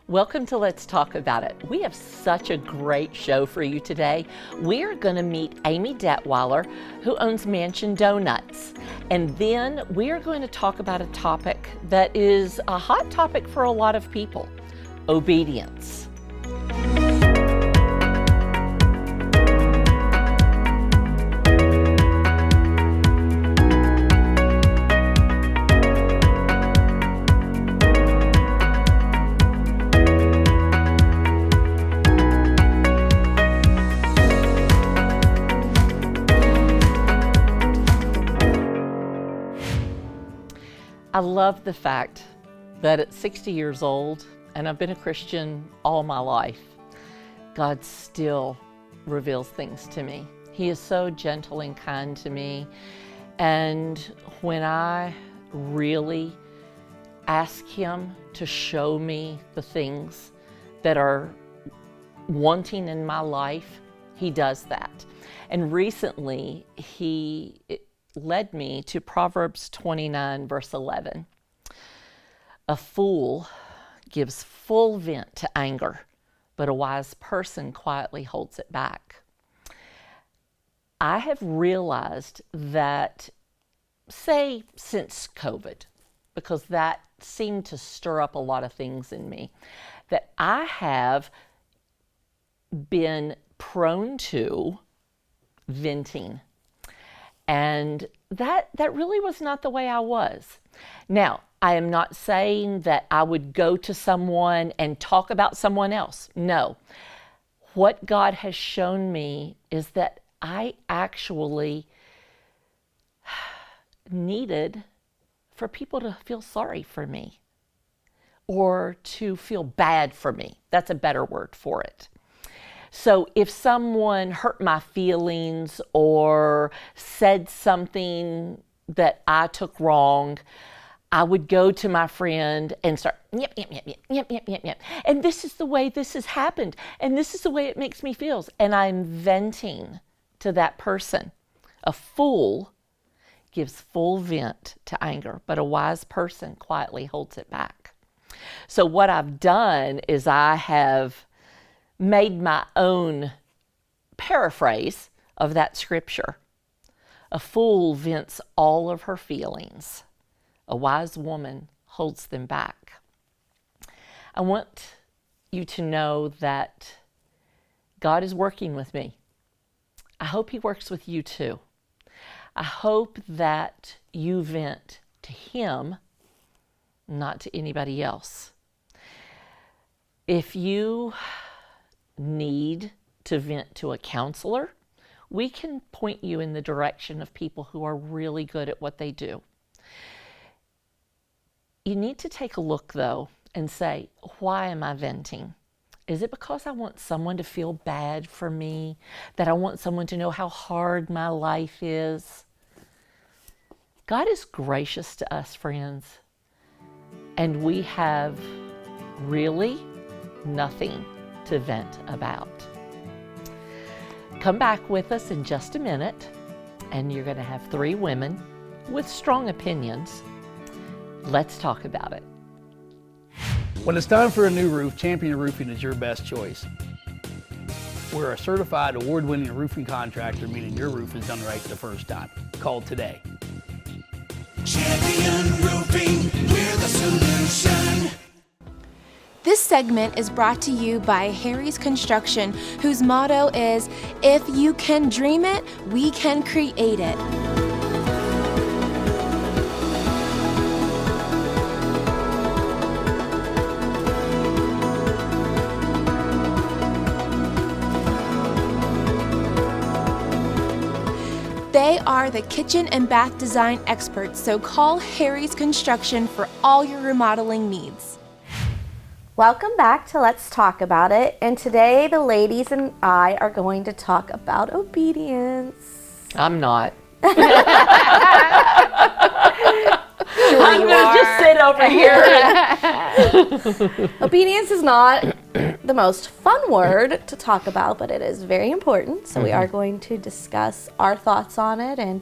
Welcome to Let's Talk About It. We have such a great show for you today. We're going to meet Amy Detwiler, who owns Mansion Donuts. And then we are going to talk about a topic that is a hot topic for a lot of people: obedience. I love the fact that at 60 years old, and I've been a Christian all my life, God still reveals things to me. He is so gentle and kind to me. And when I really ask Him to show me the things that are wanting in my life, He does that. And recently, He led me to Proverbs 29, verse 11. A fool gives full vent to anger, but a wise person quietly holds it back. I have realized that, say, since COVID, because that seemed to stir up a lot of things in me, that I have been prone to venting. And that really was not the way I was. Now, I am not saying that I would go to someone and talk about someone else. No. What God has shown me is that I actually needed for people to feel sorry for me or to feel bad for me. That's a better word for it. So if someone hurt my feelings or said something that I took wrong, I would go to my friend and start, yep. And this is the way this has happened. And this is the way it makes me feel. And I'm venting to that person. A fool gives full vent to anger, but a wise person quietly holds it back. So what I've done is I have made my own paraphrase of that scripture. A fool vents all of her feelings. A wise woman holds them back. I want you to know that God is working with me. I hope He works with you too. I hope that you vent to Him, not to anybody else. If you need to vent to a counselor, we can point you in the direction of people who are really good at what they do. You need to take a look, though, and say, why am I venting? Is it because I want someone to feel bad for me? That I want someone to know how hard my life is? God is gracious to us, friends, and we have really nothing to vent about. Come back with us in just a minute, and you're going to have three women with strong opinions. Let's talk about it. When it's time for a new roof, Champion Roofing is your best choice. We're a certified award-winning roofing contractor, meaning your roof is done right the first time. Call today. Champion Roofing, we're the solution. This segment is brought to you by Harry's Construction, whose motto is, if you can dream it, we can create it. They are the kitchen and bath design experts, so call Harry's Construction for all your remodeling needs. Welcome back to Let's Talk About It, and today the ladies and I are going to talk about obedience. I'm not. Sure I'm going to just sit over here. Obedience is not the most fun word to talk about, but it is very important. So we are going to discuss our thoughts on it and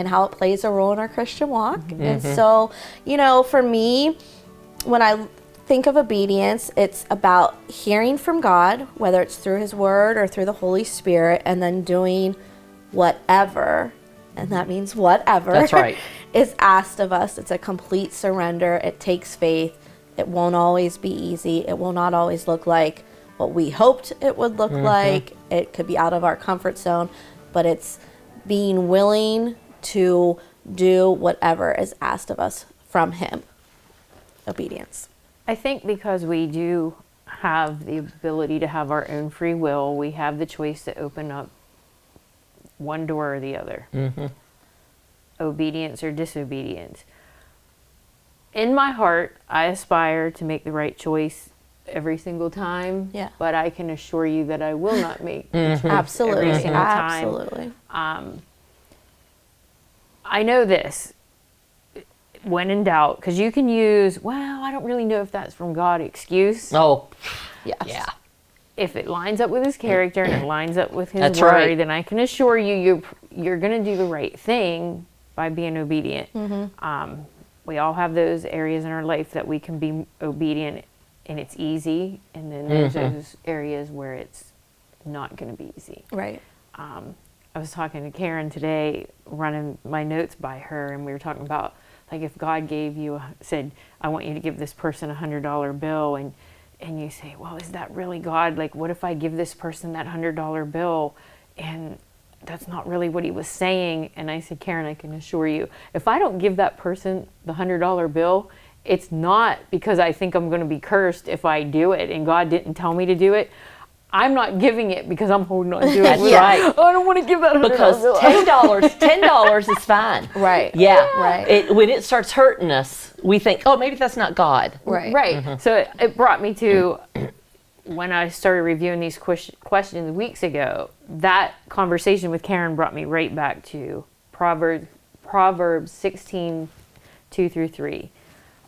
how it plays a role in our Christian walk. And so, you know, for me, when I think of obedience, it's about hearing from God, whether it's through His Word or through the Holy Spirit, and then doing whatever, and that means whatever That's right. is asked of us. It's a complete surrender. It takes faith. It won't always be easy. It will not always look like what we hoped it would look like. It could be out of our comfort zone, but it's being willing to do whatever is asked of us from Him. Obedience. I think because we do have the ability to have our own free will, we have the choice to open up one door or the other. Obedience or disobedience. In my heart, I aspire to make the right choice every single time. Yeah. But I can assure you that I will not make the choice Absolutely. every single time. Absolutely. I know this. When in doubt, because you can use, well, I don't really know if that's from God excuse. Oh, Yes. yeah. If it lines up with his character and it lines up with his That's word, right. then I can assure you, you're going to do the right thing by being obedient. We all have those areas in our life that we can be obedient and it's easy, and then there's those areas where it's not going to be easy. Right. I was talking to Karen today, running my notes by her, and we were talking about, like, if God said, I want you to give this person $100 bill, and you say, well, is that really God? Like, what if I give this person that $100 bill and that's not really what he was saying? And I said, Karen, I can assure you, if I don't give that person the $100 bill, it's not because I think I'm going to be cursed if I do it and God didn't tell me to do it. I'm not giving it because I'm holding on to it. That's right. Oh, I don't want to give that $100 Because bill. $10 is fine. Right. Yeah. Right. When it starts hurting us, we think, oh, maybe that's not God. Right. Right. So it brought me to when I started reviewing these questions weeks ago. That conversation with Karen brought me right back to Proverbs 16:2-3.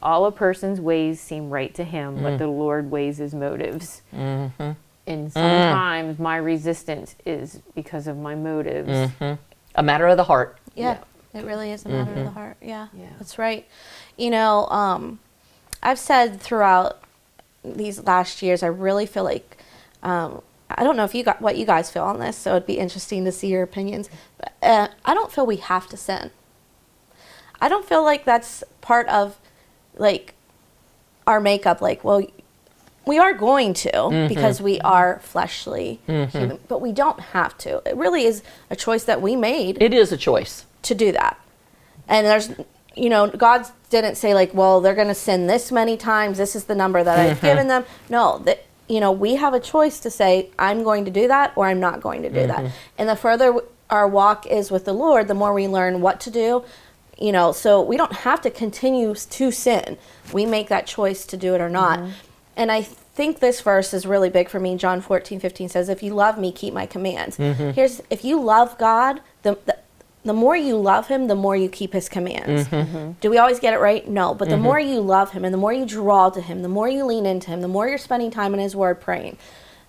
All a person's ways seem right to him, but the Lord weighs his motives. And sometimes my resistance is because of my motives. A matter of the heart. Yeah. It really is a matter of the heart. Yeah. Yeah. That's right. You know, I've said throughout these last years, I really feel like, I don't know if what you guys feel on this, so it'd be interesting to see your opinions. But, I don't feel we have to sin. I don't feel like that's part of, like, our makeup. Like, well, we are going to because we are fleshly human, but we don't have to. It really is a choice that we made It is a choice. to do that. And there's, you know, God didn't say, like, well, they're going to sin this many times. This is the number that I've given them. No, that, you know, we have a choice to say, I'm going to do that or I'm not going to do that. And the further our walk is with the Lord, the more we learn what to do. You know, so we don't have to continue to sin. We make that choice to do it or not. And I think this verse is really big for me. John 14:15 says, if you love me, keep my commands. If you love God, the more you love him, the more you keep his commands. Do we always get it right? No. But the more you love him and the more you draw to him, the more you lean into him, the more you're spending time in his word praying,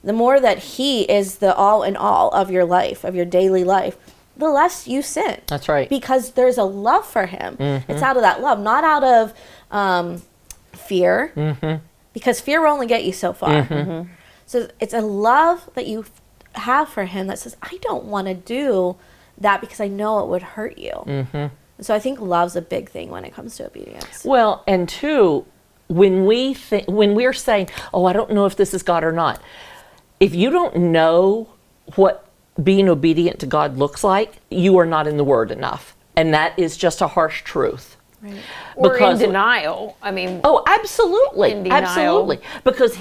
the more that he is the all in all of your life, of your daily life, the less you sin. That's right. Because there's a love for him. It's out of that love, not out of fear. Because fear will only get you so far. So it's a love that you have for him that says, I don't want to do that because I know it would hurt you. And so I think love's a big thing when it comes to obedience. Well, and two, when we're saying, oh, I don't know if this is God or not, if you don't know what being obedient to God looks like, you are not in the Word enough. And that is just a harsh truth. Right. Or in denial. I mean, Oh, absolutely. In denial. Absolutely. Because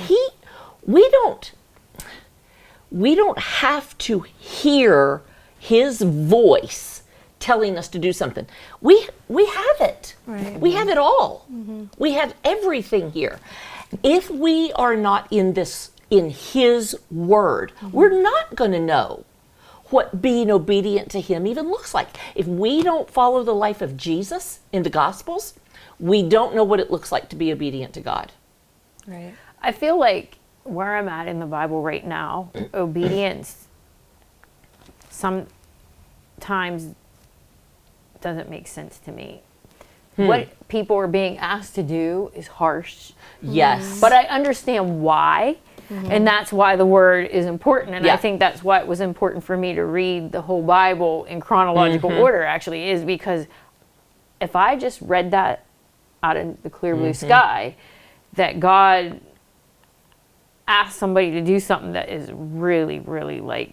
we don't have to hear his voice telling us to do something. We have it. Right. We have it all. We have everything here. If we are not in his word, we're not going to know what being obedient to him even looks like. If we don't follow the life of Jesus in the Gospels, we don't know what it looks like to be obedient to God. Right. I feel like where I'm at in the Bible right now, obedience sometimes doesn't make sense to me. what people are being asked to do is harsh. Yes. But I understand why. And that's why the word is important. And I think that's why it was important for me to read the whole Bible in chronological order, actually, is because if I just read that out of the clear blue sky, that God asked somebody to do something that is really, really like,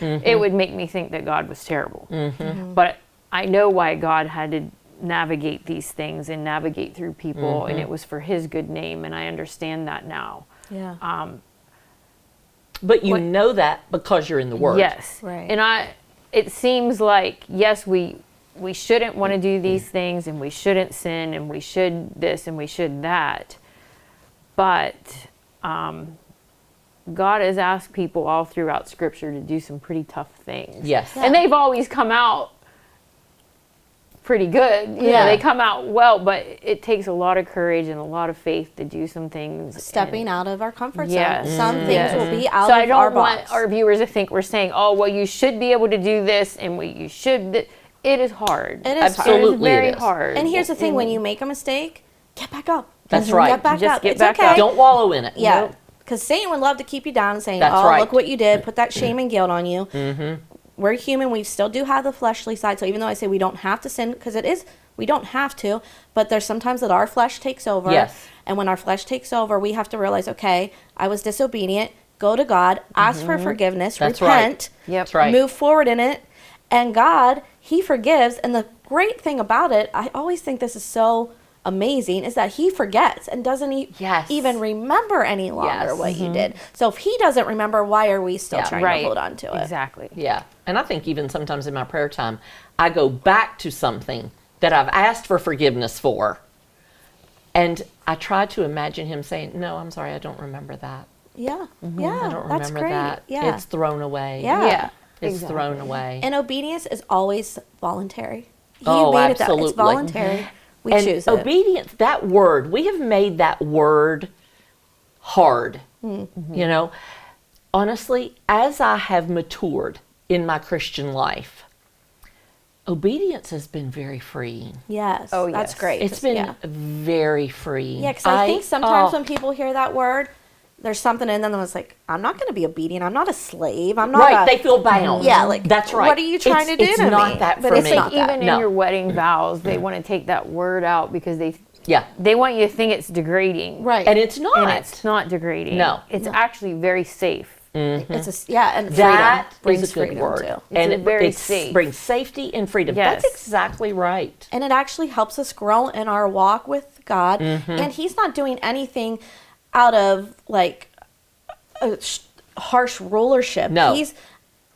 it would make me think that God was terrible. But I know why God had to navigate these things and navigate through people, and it was for his good name, and I understand that now. Yeah. But you know that because you're in the Word. Yes. Right. And it seems like, yes, we shouldn't want to do these things, and we shouldn't sin, and we should this, and we should that. But God has asked people all throughout Scripture to do some pretty tough things. Yes. And they've always come out pretty good. You know, they come out well, but it takes a lot of courage and a lot of faith to do some things. Stepping out of our comfort Yes. zone. Some things will be out So of I don't our want box. our viewers to think we're saying, oh, well, you should be able to do this, and you should. It is hard. It is hard. It is Absolutely very it is. hard. And here's the thing: when you make a mistake, get back up. That's right. Get back Just up. get It's back okay. up. Don't wallow in it. Yeah. Nope. Because Satan would love to keep you down and saying, That's "Oh, right. look what you did." Put that shame and guilt on you. We're human. We still do have the fleshly side. So even though I say we don't have to sin, because we don't have to, but there's sometimes that our flesh takes over. Yes. And when our flesh takes over, we have to realize, okay, I was disobedient. Go to God, ask for forgiveness, That's right. repent, Yep. That's right. move forward in it, and God, He forgives. And the great thing about it, I always think this is so amazing, is that He forgets and doesn't Yes. even remember any longer Yes. what He did. So if He doesn't remember, why are we still trying Right. to hold on to it? Exactly. Yeah. And I think even sometimes in my prayer time, I go back to something that I've asked for forgiveness for. And I try to imagine him saying, no, I'm sorry, I don't remember that. Yeah, I yeah, don't that's remember great. that. Yeah, It's thrown away. yeah. Yeah. It's Exactly. thrown away. And obedience is always voluntary. He Oh, made it that absolutely. it's voluntary. We and choose it. obedience, that word, we have made that word hard. Mm-hmm. You know, honestly, as I have matured in my Christian life, obedience has been very freeing. Yes. Oh, that's yes. great. It's been yeah. very freeing. Yeah, because I think sometimes oh, when people hear that word, there's something in them that's like, I'm not going to be obedient. I'm not a slave. I'm not right, a... they feel bound. Yeah, like, that's right. what are you trying to do It's to not me? that But for it's me. not that. Even No. in your wedding vows, they want to take that word out because Yeah, they want you to think it's degrading. Right. and it's not. And it's not degrading. No. It's actually very safe. It's and That freedom brings is a good freedom word, too. and It's very it safe. brings safety and freedom. Yes. That's exactly right. And it actually helps us grow in our walk with God. Mm-hmm. And He's not doing anything out of like a harsh rulership. No.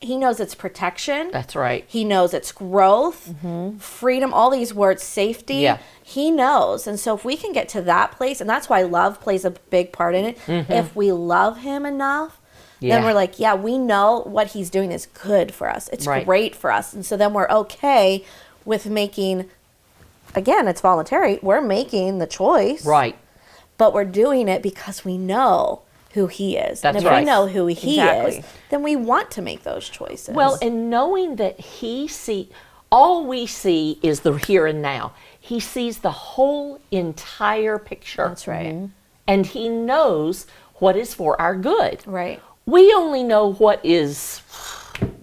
He knows it's protection. That's right. He knows it's growth, freedom, all these words, safety. Yeah. He knows. And so if we can get to that place, and that's why love plays a big part in it. If we love Him enough, then Yeah. we're like, yeah, we know what He's doing is good for us. It's Right. great for us. And so then we're okay with making, again, it's voluntary. We're making the choice. Right. But we're doing it because we know who He is. That's and if right. we know who He Exactly. is, then we want to make those choices. Well, and knowing that all we see is the here and now. He sees the whole entire picture. that's right. And He knows what is for our good. Right. We only know what is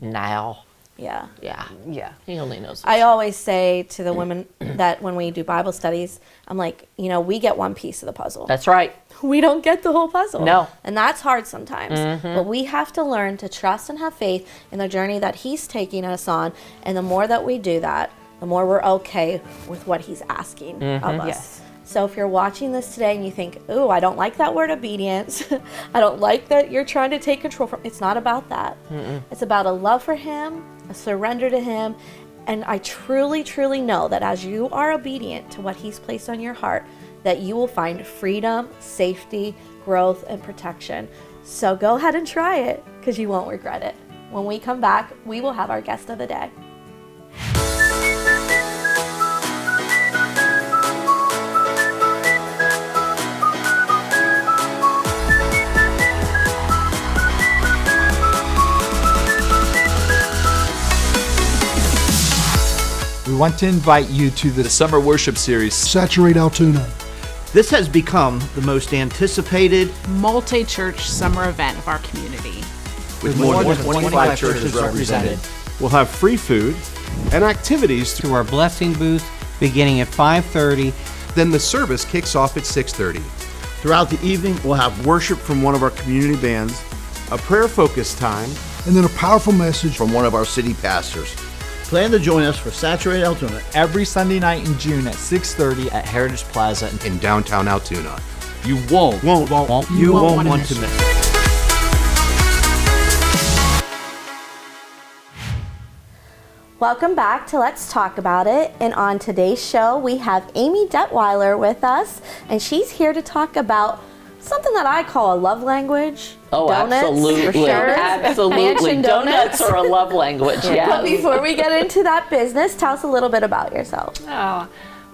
now. Yeah. Yeah. Yeah. He only knows. I always say to the women that when we do Bible studies, I'm like, we get one piece of the puzzle. That's right. We don't get the whole puzzle. No. And that's hard sometimes. But we have to learn to trust and have faith in the journey that He's taking us on. And the more that we do that, the more we're okay with what He's asking of us. Yes. So if you're watching this today and you think, ooh, I don't like that word obedience. I don't like that you're trying to take control from, it's not about that. It's about a love for Him, a surrender to Him. And I truly, truly know that as you are obedient to what He's placed on your heart, that you will find freedom, safety, growth, and protection. So go ahead and try it because you won't regret it. When we come back, we will have our guest of the day. we want to invite you to the summer worship series, Saturate Altoona. This has become the most anticipated multi-church summer event of our community. with more than 25 churches represented. We'll have free food and activities through our blessing booth beginning at 5:30. Then the service kicks off at 6:30. Throughout the evening, we'll have worship from one of our community bands, a prayer focus time, and then a powerful message from one of our city pastors. Plan to join us for Saturate Altoona every Sunday night in June at 6:30 at Heritage Plaza in downtown Altoona. You won't want to miss it. Welcome back to Let's Talk About It. And on today's show, we have Amy Detwiler with us, and she's here to talk about something that I call a love language. Oh, donuts, absolutely. for sure. Absolutely. Mansion Donuts are a love language, yeah. But before we get into that business, tell us a little bit about yourself. Oh,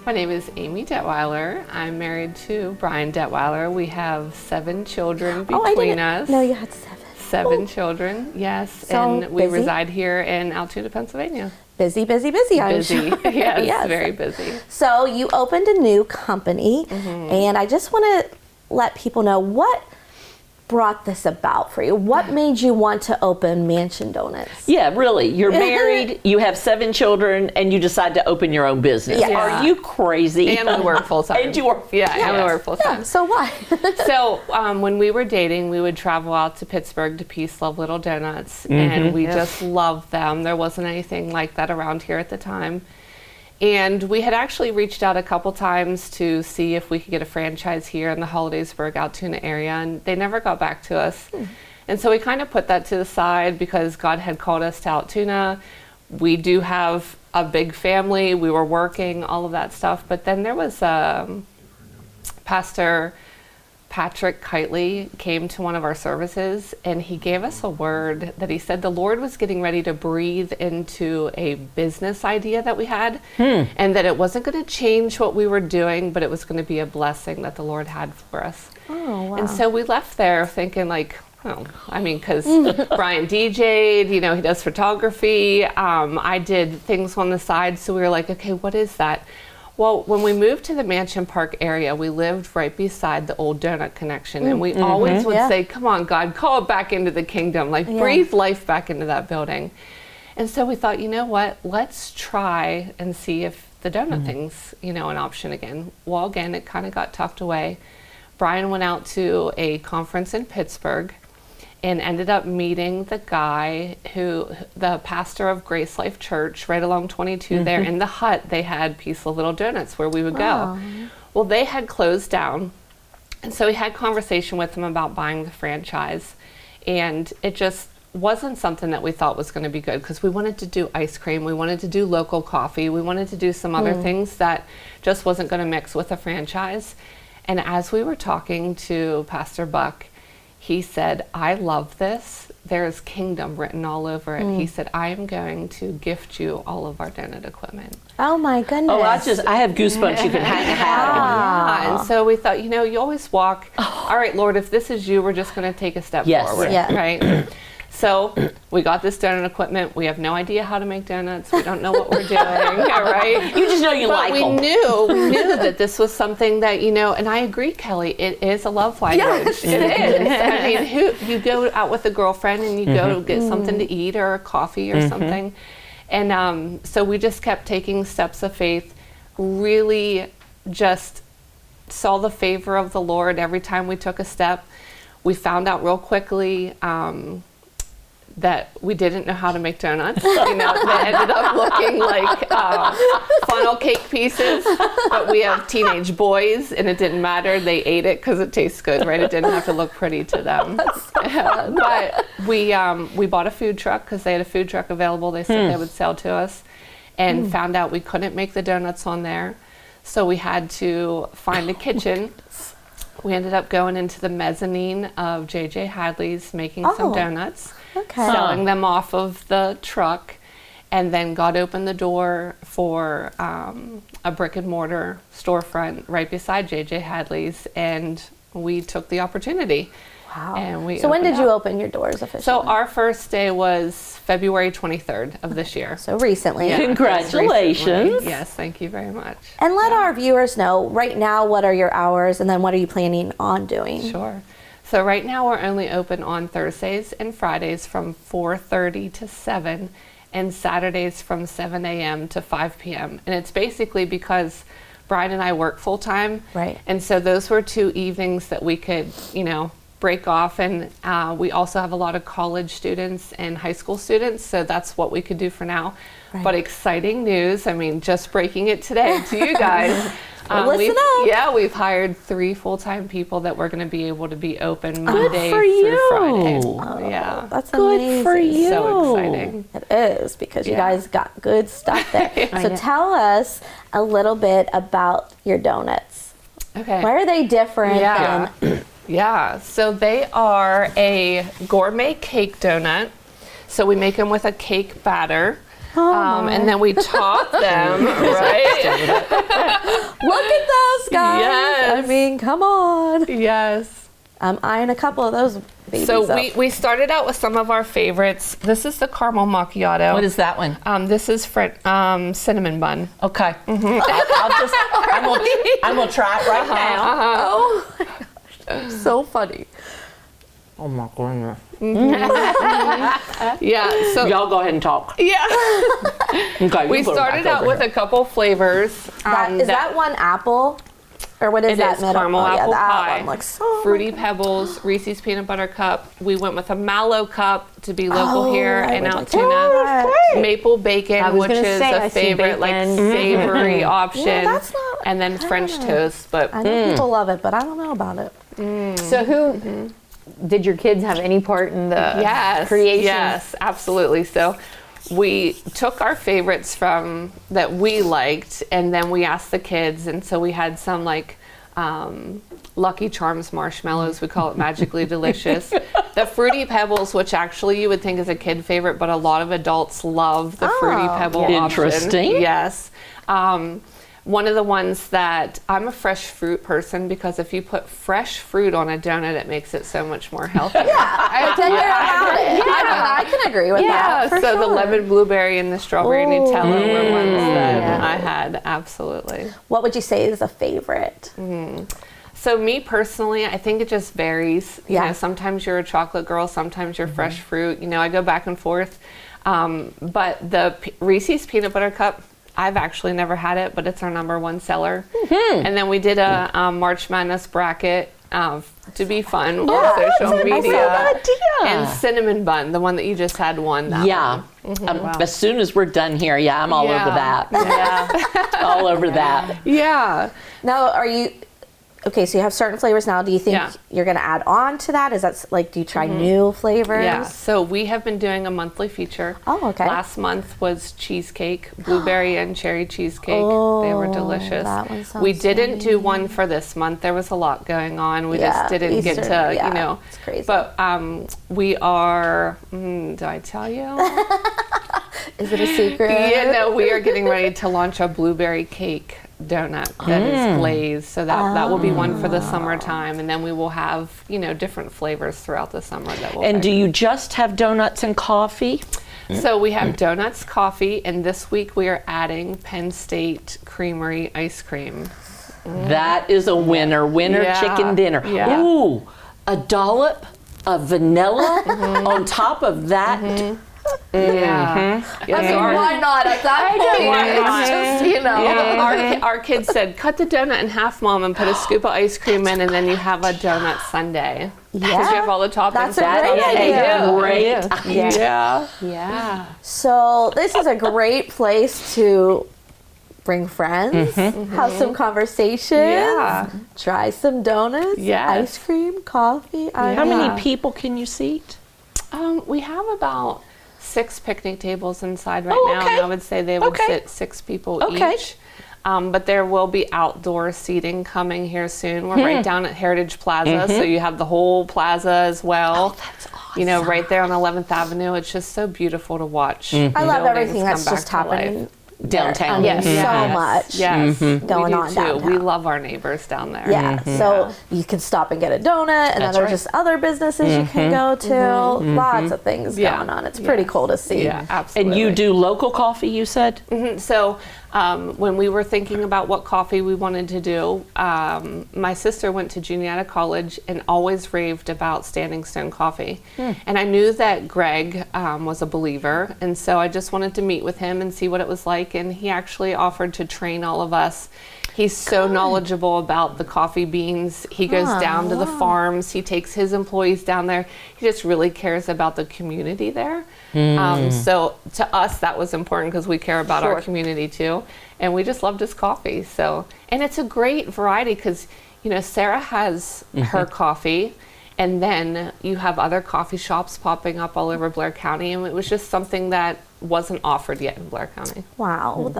my name is Amy Detwiler. I'm married to Brian Detwiler. We have 7 children between us. No, you had 7. 7 children, yes. So and we busy? reside here in Altoona, Pennsylvania. Busy, I'm busy. sure. Yes, very busy. So you opened a new company, and I just want to let people know what brought this about for you. What made you want to open Mansion Donuts? Yeah, really. You're married, you have 7 children, and you decide to open your own business. Yeah. Are you crazy? And we work full time. And you work, and we work full time. Yeah, so why? So when we were dating, we would travel out to Pittsburgh to Peace Love Little Donuts, and we just loved them. There wasn't anything like that around here at the time. And we had actually reached out a couple times to see if we could get a franchise here in the Hollidaysburg, Altoona area, and they never got back to us. And so we kind of put that to the side because God had called us to Altoona. We do have a big family. We were working, all of that stuff. But then there was Pastor Patrick Kitely came to one of our services, and he gave us a word that he said the Lord was getting ready to breathe into a business idea that we had, and that it wasn't going to change what we were doing, but it was going to be a blessing that the Lord had for us. Oh, wow. And so we left there thinking like, oh, I mean, because Brian DJ'd, you know, he does photography. I did things on the side, so we were like, okay, what is that? Well, when we moved to the Mansion Park area, we lived right beside the old Donut Connection, and we always would say, come on, God, call it back into the kingdom, like breathe life back into that building. And so we thought, you know what, let's try and see if the donut thing's, you know, an option again. Well, again, it kind of got tucked away. Brian went out to a conference in Pittsburgh and ended up meeting the guy the pastor of Grace Life Church, right along 22 there in the hut. They had Peaceful Little Donuts where we would go. Well, they had closed down. And so we had conversation with them about buying the franchise. And it just wasn't something that we thought was going to be good because we wanted to do ice cream. We wanted to do local coffee. We wanted to do some other things that just wasn't going to mix with a franchise. And as we were talking to Pastor Buck, he said, I love this. There's kingdom written all over it. He said, I am going to gift you all of our donut equipment. Oh my goodness. Oh, I have goosebumps. You can hang a hat on. Yeah. And so we thought, you know, you always walk, all right, Lord, if this is you, we're just going to take a step forward, right? So we got this donut equipment. We have no idea how to make donuts. We don't know what we're doing, right? You just know you like them. We knew that this was something that, you know, and I agree, Kelly, it is a love language. Yes, it is. I mean, you go out with a girlfriend and you go get something to eat or a coffee or something. And so we just kept taking steps of faith, really just saw the favor of the Lord every time we took a step. We found out real quickly that we didn't know how to make donuts. You know, they ended up looking like funnel cake pieces, but we have teenage boys, and it didn't matter. They ate it because it tastes good, right? It didn't have to look pretty to them. But we bought a food truck because they had a food truck available. They said they would sell to us, and found out we couldn't make the donuts on there. So we had to find a kitchen. We ended up going into the mezzanine of J.J. Hadley's, making some donuts. Selling them off of the truck, and then God opened the door for a brick and mortar storefront right beside J.J. Hadley's, and we took the opportunity. Wow. And we so when did opened you up. open your doors officially? So our first day was February 23rd of this year. So recently. Yeah, Congratulations. recently. Yes, thank you very much. And let our viewers know right now what are your hours and then what are you planning on doing? Sure. So right now we're only open on Thursdays and Fridays from 4:30 to 7 and Saturdays from 7 a.m. to 5 p.m. And it's basically because Brian and I work full time. Right. And so those were 2 evenings that we could, break off. And we also have a lot of college students and high school students. So that's what we could do for now. Right. But exciting news. I mean, just breaking it today to you guys. Listen up. Yeah, we've hired 3 full-time people that we're going to be able to be open Monday for through you. Friday. Oh, Yeah. That's Good amazing. for you. So exciting. It is because you Yeah. guys got good stuff there. I So know. tell us a little bit about your donuts. Okay. Why are they different Yeah. than Yeah, so they are a gourmet cake donut. So we make them with a cake batter. And then we top them, right? Look at those guys. Yes. I mean, come on. Yes. I'm eyeing a couple of those babies So up. we started out with some of our favorites. This is the caramel macchiato. What is that one? This is cinnamon bun. Okay. I'm gonna try it right now. Oh my gosh. So funny. Oh my goodness. Yeah, so Y'all go ahead and talk. yeah. Okay. We you put it started back out over with here. a couple flavors. Is that one apple? Or what is It that is middle? caramel Oh, yeah, apple that pie, one looks so Fruity good. Pebbles, Reese's Peanut Butter Cup. We went with a Mallow Cup to be local Oh, here I in would like Altoona. that. Maple I bacon, was which gonna is say, I a see favorite, like bacon. savory option. that's not- and then French toast. But I know people love it, but I don't know about it. So who did your kids have any part in the yes, creation? yes, absolutely. So we took our favorites from that we liked, and then we asked the kids, and so we had some like Lucky Charms marshmallows. We call it Magically Delicious. The Fruity Pebbles, which actually you would think is a kid favorite, but a lot of adults love the Fruity Pebble option. Interesting. Yes. One of the ones that I'm a fresh fruit person because if you put fresh fruit on a donut, it makes it so much more healthy. I think about it. I can agree with Yeah, that. For so the sure. lemon blueberry and the strawberry Nutella were ones that Yeah. I had, absolutely. What would you say is a favorite? So me personally, I think it just varies. You Yeah. know, sometimes you're a chocolate girl, sometimes you're fresh fruit. You know, I go back and forth. But the Reese's Peanut Butter Cup, I've actually never had it, but it's our #1 seller. And then we did a March Madness bracket to be fun on social media. And cinnamon bun, the one that you just had, won that Yeah. one. As soon as we're done here, I'm all over that. Yeah. All over that. Yeah. Now, are you okay? So you have certain flavors now. Do you think Yeah. you're going to add on to that? Is that like, do you try new flavors? Yeah, so we have been doing a monthly feature. Oh, okay. Last month was cheesecake, blueberry and cherry cheesecake. They were delicious. that one sounds We didn't do yummy. one for this month. There was a lot going on. We Yeah, just didn't get Easter, to, yeah, you know. it's crazy. But we are, do I tell you? Is it a secret? Yeah, no, we are getting ready to launch a blueberry cake donut that is glazed. So that will be one for the summertime. And then we will have, you know, different flavors throughout the summer that we'll And pick. do you just have donuts and coffee? So we have donuts, coffee, and this week we are adding Penn State Creamery ice cream. That is a winner. Winner Yeah. chicken dinner. Yeah. Ooh, a dollop of vanilla on top of that. Yeah. I mean, why not at that point? Why not? It's just, you know. Yeah. Our kids said, cut the donut in half, Mom, and put a scoop of ice cream in, and then you have a donut sundae. Because you have all the toppings. That's a That great is idea. a great idea. Yeah. So this is a great place to bring friends, have some conversations, Yeah. try some donuts, Yes. ice cream, coffee. How many people can you seat? We have about 6 picnic tables inside right Oh, now, okay. and I would say they would Okay. sit 6 people Okay. each. But there will be outdoor seating coming here soon. We're right down at Heritage Plaza, so you have the whole plaza as well. Oh, that's awesome. You know, right there on 11th Avenue. It's just so beautiful to watch. I love buildings everything come that's back just to life. happening downtown. I mean, Yes. so much going we do on too. downtown. We love our neighbors down there. Yeah, so you can stop and get a donut, and then That's there's right. just other businesses you can go to. Lots of things Yeah. going on. It's pretty cool to see. Yeah, absolutely. And you do local coffee, you said? So when we were thinking about what coffee we wanted to do, my sister went to Juniata College and always raved about Standing Stone Coffee. And I knew that Greg was a believer, and so I just wanted to meet with him and see what it was like, and he actually offered to train all of us. He's so knowledgeable about the coffee beans. He goes down to the farms. He takes his employees down there. He just really cares about the community there. So to us, that was important because we care about our community too. And we just loved his coffee. So, and it's a great variety because, you know, Sarah has her coffee, and then you have other coffee shops popping up all over Blair County. And it was just something that wasn't offered yet in Blair County. Wow.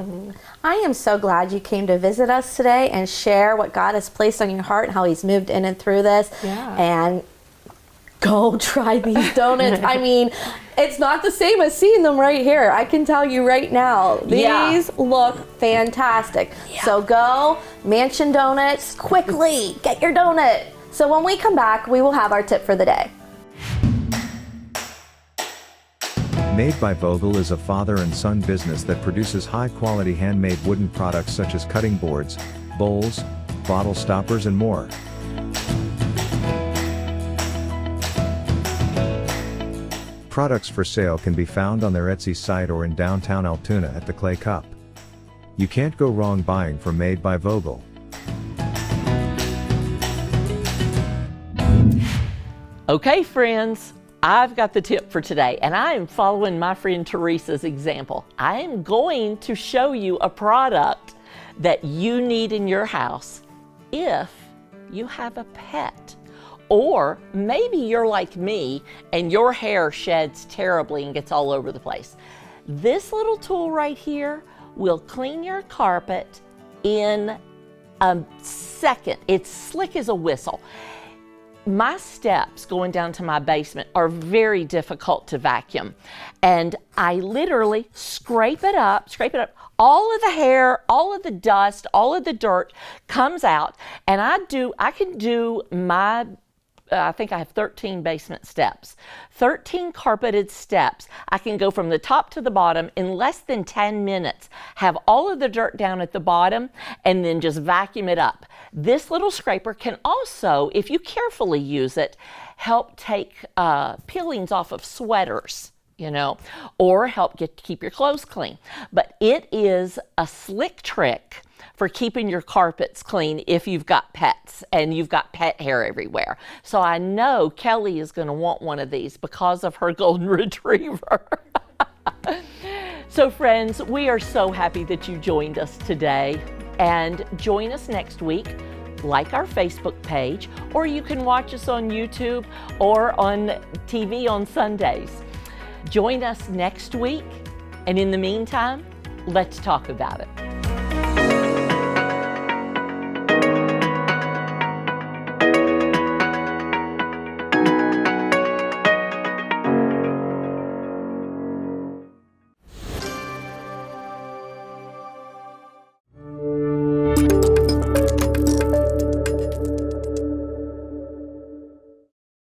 I am so glad you came to visit us today and share what God has placed on your heart and how he's moved in and through this. Yeah. And go try these donuts. I mean, it's not the same as seeing them right here. I can tell you right now, these look fantastic. So go Mansion Donuts quickly. Get your donut. So when we come back, we will have our tip for the day. Made by Vogel is a father and son business that produces high-quality handmade wooden products such as cutting boards, bowls, bottle stoppers, and more. Products for sale can be found on their Etsy site or in downtown Altoona at the Clay Cup. You can't go wrong buying from Made by Vogel. Okay, friends, I've got the tip for today, and I am following my friend Teresa's example. I am going to show you a product that you need in your house if you have a pet. Or maybe you're like me and your hair sheds terribly and gets all over the place. This little tool right here will clean your carpet in a second. It's slick as a whistle. My steps going down to my basement are very difficult to vacuum. And I literally scrape it up. All of the hair, all of the dust, all of the dirt comes out. And I can do my, I think I have 13 basement steps. 13 carpeted steps. I can go from the top to the bottom in less than 10 minutes, have all of the dirt down at the bottom, and then just vacuum it up. This little scraper can also, if you carefully use it, help take peelings off of sweaters, you know, or help keep your clothes clean. But it is a slick trick for keeping your carpets clean if you've got pets and you've got pet hair everywhere. So I know Kelly is going to want one of these because of her golden retriever. So friends, we are so happy that you joined us today, and join us next week. Like our Facebook page, or you can watch us on YouTube or on TV on Sundays. Join us next week, and in the meantime, let's talk about it.